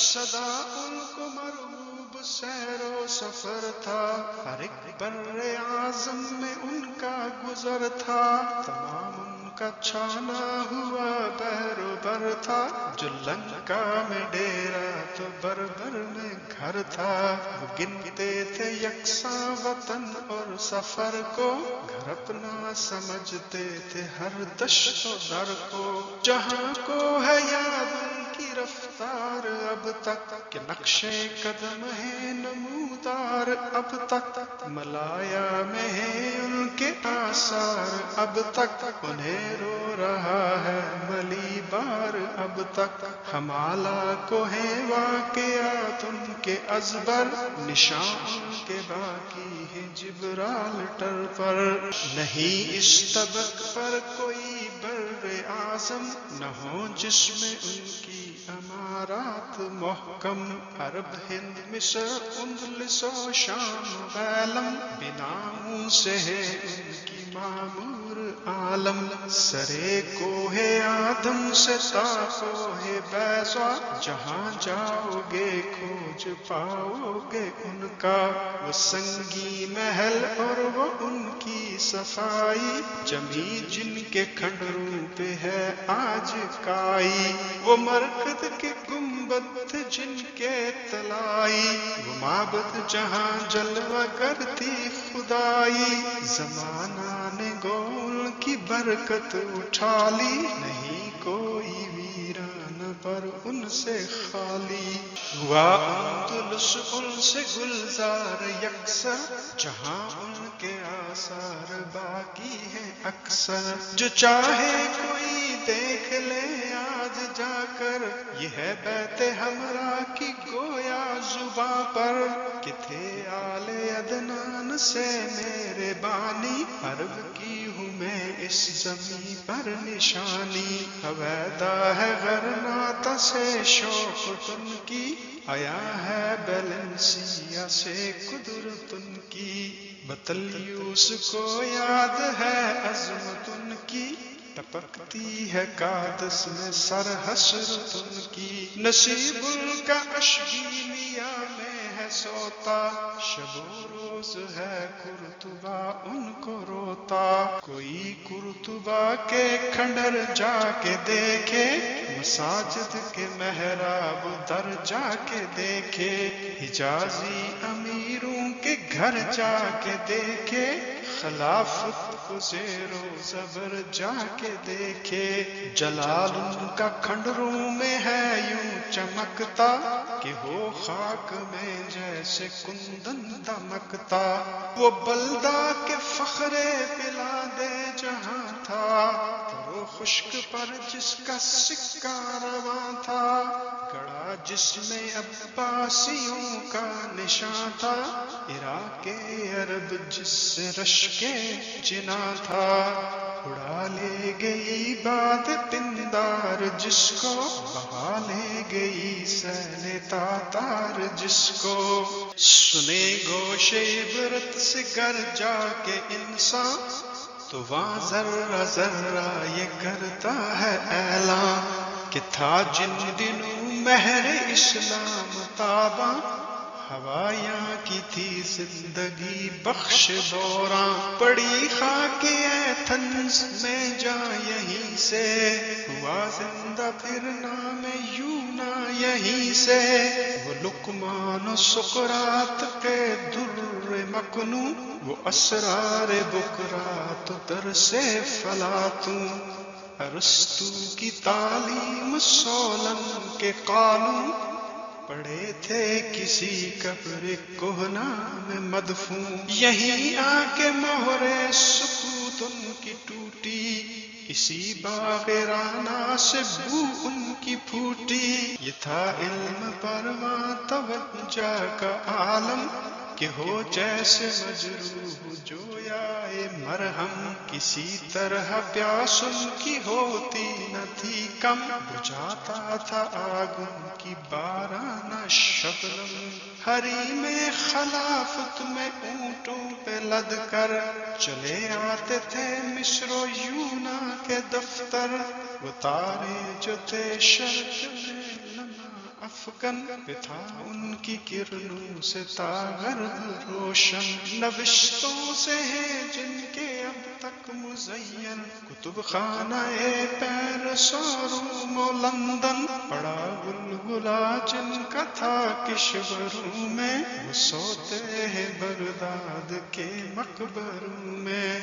سدا ان کو مرغوب سیر و سفر تھا، ہر ایک بر اعظم میں ان کا گزر تھا، تمام ان کا چھانا ہوا بحر و بر تھا، جو لنکا میں ڈیرا تو بربر میں گھر تھا، وہ گنتے تھے یکساں وطن اور سفر کو، گھر اپنا سمجھتے تھے ہر دشت و در کو، جہاں کو ہے یاد ان کی رفتار اب تک کہ نقشے قدم ہے نمودار اب تک، ملایا میں ہے ان کے آثار اب تک، انہیں رو رہا ہے ملی بار اب تک، ہمالا کو ہے واقعات ان کے ازبر، نشان کے باقی ہے جبرالٹر پر، نہیں اس طبق پر کوئی بر اعظم نہ ہو جس میں ان کی امارات محکم، عرب ہند مصر اندلس و شام عالم، بناؤں سے ہے ان کی معمور عالم، سرے کوہ آدم سے تا کوہ بیضا، جہاں جاؤ گے کھوج پاؤ گے ان کا، وہ سنگی محل اور وہ ان کی صفائی، جمی جن کے کھنڈروں پہ ہے آج کائی، وہ مرکز کے گنبد جن کے تلائی، وہ معبد جہاں جلوہ کرتی خدائی، زمانہ نے گول کی برکت اٹھا لی، نہیں کوئی ویران پر ان سے خالی، ہوا اندلس ان سے گلزار یکسر، جہاں ان کے آثار باقی ہیں اکثر، جو چاہے کوئی دیکھ لے آج جا کر، یہ ہے بیت ہمراہ کی گویا زباں پر، کہ تھے آل عدنان سے میرے بانی، عرب کی ہوں میں اس زمیں پر نشانی، عبیدہ ہے غرناطہ سے شوق تن کی، آیا ہے بیلنسیا سے قدرت ان کی، بطلیوس کو یاد ہے عظمت ان کی، ٹپکتی ہے قادس میں سر حسرت ان کی، نصیب ان کا اشبیلیہ میں ہے سوتا، شب و روز ہے قرطبہ ان کو روتا، کوئی قرطبہ کے کھنڈر جا کے دیکھے، مساجد کے محراب در جا کے دیکھے، حجازی امیروں کے گھر جا کے دیکھے، خلافت کو زیر و زبر جا کے دیکھے، جلال ان کا کھنڈروں میں ہے یوں چمکتا، کہ ہو خاک میں جیسے کندن دمکتا، وہ بلدہ کے فخر بلاد جہاں تھا، تر و خشک پر جس کا سکہ رواں تھا، گڑا جس میں عباسیوں کا نشاں تھا، عراق عرب جس سے رشک جنا تھا، اڑا لے گئی باد پندار جس کو، بہا لے گئی سیل تاتار جس کو، سنے گوش عبرت سے گر جا کے انسان، تو وہاں ذرہ ذرہ یہ کرتا ہے اعلان، کہ تھا جن دنوں مہر اسلام تاباں، ہوایاں کی تھی زندگی بخش دوران، پڑی خاک ایتھنز میں جا یہیں سے، ہوا زندہ پھر نام یونا یہیں سے، وہ لقمان و سقراط کے در مکنوں، وہ اسرار بکرات در سے فلاطوں، ارسطو کی تعلیم سولن کے قانون، پڑے تھے کسی قبر کہنا میں مدفون، یہیں آ کے مہر سکوت ان کی ٹوٹی، اسی باغ رانا سے بو ان کی پھوٹی، یہ تھا علم پرواں توجہ کا عالم، کہ ہو جیسے مجروح جویائے مرہم، کسی طرح پیاس ان کی ہوتی نہ تھی کم، بجھاتا تھا آگ ان کی بارانہ شبنم، حریم خلافت میں اونٹوں پہ لد کر، چلے آتے تھے مصر و یونا کے دفتر، وہ تارے جو تھے شرق میں لمع افغن پہ تھا ان کی کرنوں سے تاغرد روشن، نوشتوں سے ہے جن کے اب تک مزین کتب خانہ پیرس اور روم و لندن، پڑا گلگلا جن کا تھا کشوروں میں، وہ سوتے ہیں بغداد کے مقبروں میں۔